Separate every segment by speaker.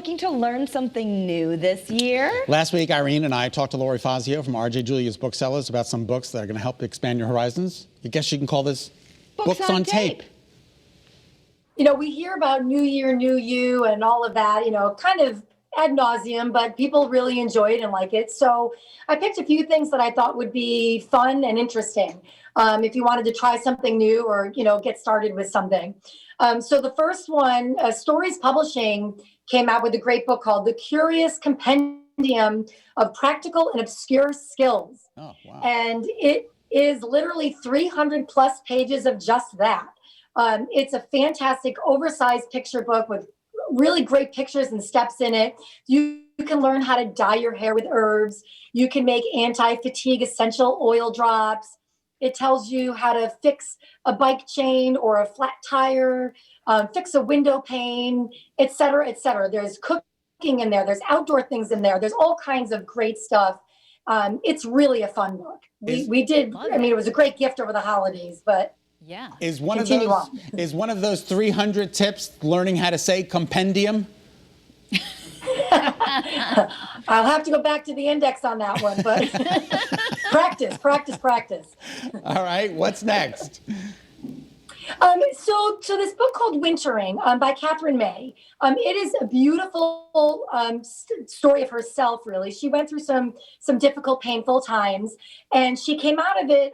Speaker 1: looking to learn something new this year?
Speaker 2: Last week, Irene and I talked to Lori Fazio from R.J. Julia's Booksellers about some books that are going to help expand your horizons. I guess you can call this Books on Tape.
Speaker 3: You know, we hear about New Year, New You and all of that, you know, kind of ad nauseum, but people really enjoy it and like it. So I picked a few things that I thought would be fun and interesting if you wanted to try something new or, you know, get started with something. So the first one, Stories Publishing came out with a great book called The Curious Compendium of Practical and Obscure Skills.
Speaker 2: Oh, wow.
Speaker 3: And it is literally 300 plus pages of just that. It's a fantastic oversized picture book with really great pictures and steps in it. You can learn how to dye your hair with herbs. You can make anti-fatigue essential oil drops. It tells you how to fix a bike chain or a flat tire, fix a window pane, et cetera, et cetera. There's cooking in there. There's outdoor things in there. There's all kinds of great stuff. It's really a fun book. We did, I mean, it was a great gift over the holidays, but
Speaker 1: yeah.
Speaker 2: Is one of those 300 tips learning how to say compendium?
Speaker 3: I'll have to go back to the index on that one, but practice.
Speaker 2: All right, what's next?
Speaker 3: So this book called Wintering by Catherine May, it is a beautiful story of herself, really. She went through some difficult, painful times, and she came out of it,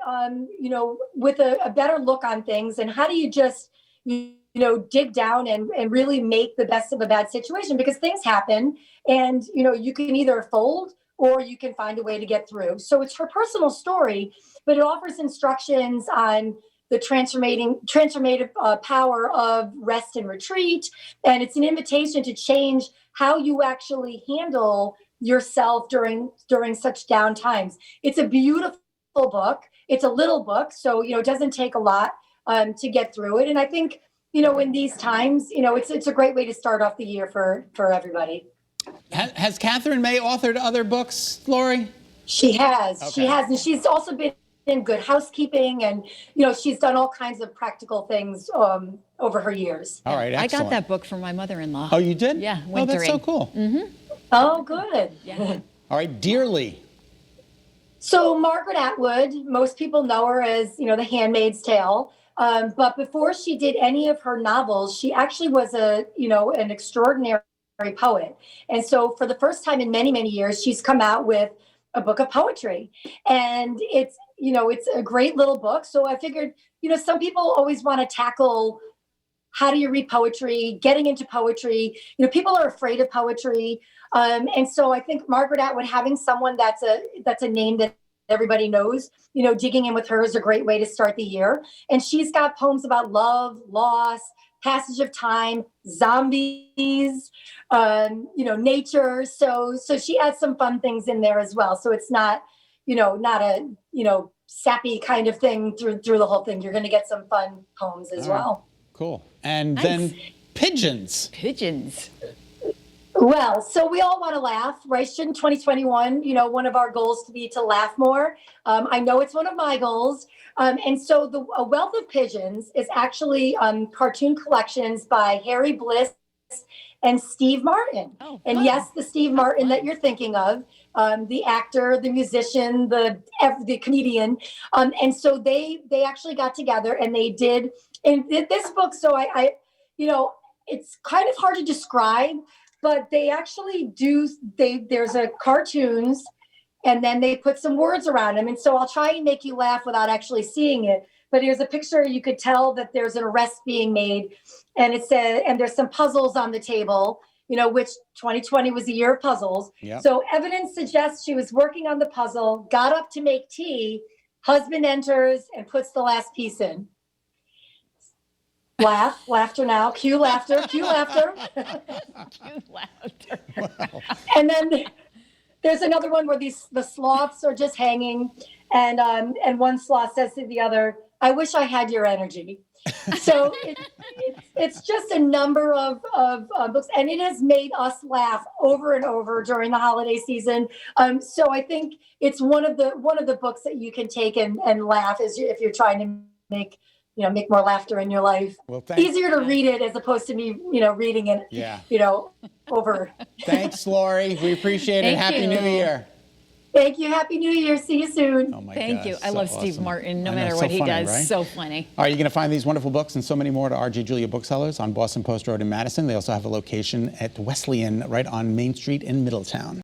Speaker 3: you know, with a better look on things. And how do you just, you know, dig down and really make the best of a bad situation? Because things happen, and, you know, you can either fold or you can find a way to get through. So it's her personal story, but it offers instructions on the transformative power of rest and retreat. And it's an invitation to change how you actually handle yourself during such down times. It's a beautiful book. It's a little book, so, you know, it doesn't take a lot to get through it. And I think, you know, in these times, you know, it's a great way to start off the year for everybody.
Speaker 2: Has Catherine May authored other books, Lori?
Speaker 3: She has.
Speaker 2: Okay.
Speaker 3: She has. And she's also been in Good Housekeeping, and, you know, she's done all kinds of practical things over her years.
Speaker 2: All right, excellent.
Speaker 1: I got that book from my mother-in-law.
Speaker 2: Oh, you did?
Speaker 1: Yeah,
Speaker 2: Wintering. Oh, that's so cool.
Speaker 1: Mm-hmm.
Speaker 3: Oh, good.
Speaker 1: Yeah.
Speaker 2: All right, Dearly.
Speaker 3: So Margaret Atwood, most people know her as, you know, The Handmaid's Tale. But before she did any of her novels, she actually was an extraordinary poet. And so for the first time in many, many years, she's come out with a book of poetry. And it's a great little book. So I figured, you know, some people always want to tackle, how do you read poetry, getting into poetry. You know, people are afraid of poetry. And so I think Margaret Atwood, having someone that's a name that everybody knows, you know, digging in with her is a great way to start the year. And she's got poems about love, loss, passage of time, zombies, you know, nature. So she adds some fun things in there as well. So it's not a, you know, sappy kind of thing through the whole thing. You're going to get some fun poems as well.
Speaker 2: Cool. And
Speaker 1: Nice.
Speaker 2: then Pigeons.
Speaker 1: Pigeons.
Speaker 3: Well, so we all want to laugh, right? Shouldn't 2021, you know, one of our goals to be to laugh more? I know it's one of my goals. And so A Wealth of Pigeons is actually cartoon collections by Harry Bliss and Steve Martin.
Speaker 1: Oh,
Speaker 3: and
Speaker 1: fun.
Speaker 3: yes, the Steve Martin that you're thinking of, the actor, the musician, the comedian. And so they actually got together and they did in this book. So I you know, it's kind of hard to describe, but they actually there's a cartoons, and then they put some words around them. And so I'll try and make you laugh without actually seeing it. But here's a picture. You could tell that there's an arrest being made, and it said, and there's some puzzles on the table, you know, which 2020 was a year of puzzles.
Speaker 2: Yep.
Speaker 3: So evidence suggests she was working on the puzzle, got up to make tea, husband enters and puts the last piece in. Laughter now, cue laughter.
Speaker 1: Cute laughter.
Speaker 2: Wow.
Speaker 3: And then there's another one where the sloths are just hanging, and one sloth says to the other, "I wish I had your energy." So it's just a number of books, and it has made us laugh over and over during the holiday season. So I think it's one of the books that you can take and laugh if you're trying to make make more laughter in your life.
Speaker 2: Well, thanks.
Speaker 3: Easier to read it as opposed to me, reading it,
Speaker 2: Yeah.
Speaker 3: over.
Speaker 2: Thanks, Lori. We appreciate it.
Speaker 1: Thank
Speaker 2: Happy
Speaker 1: you.
Speaker 2: New Year.
Speaker 3: Thank you. Happy New Year. See you soon.
Speaker 2: Oh my
Speaker 1: Thank
Speaker 2: gosh,
Speaker 1: you. I
Speaker 2: so
Speaker 1: love Steve
Speaker 2: awesome.
Speaker 1: Martin, no
Speaker 2: I know,
Speaker 1: matter
Speaker 2: so
Speaker 1: what he
Speaker 2: funny,
Speaker 1: does.
Speaker 2: right?
Speaker 1: So funny.
Speaker 2: All right, you're going to find these wonderful books and so many more at R.J. Julia Booksellers on Boston Post Road in Madison. They also have a location at Wesleyan right on Main Street in Middletown.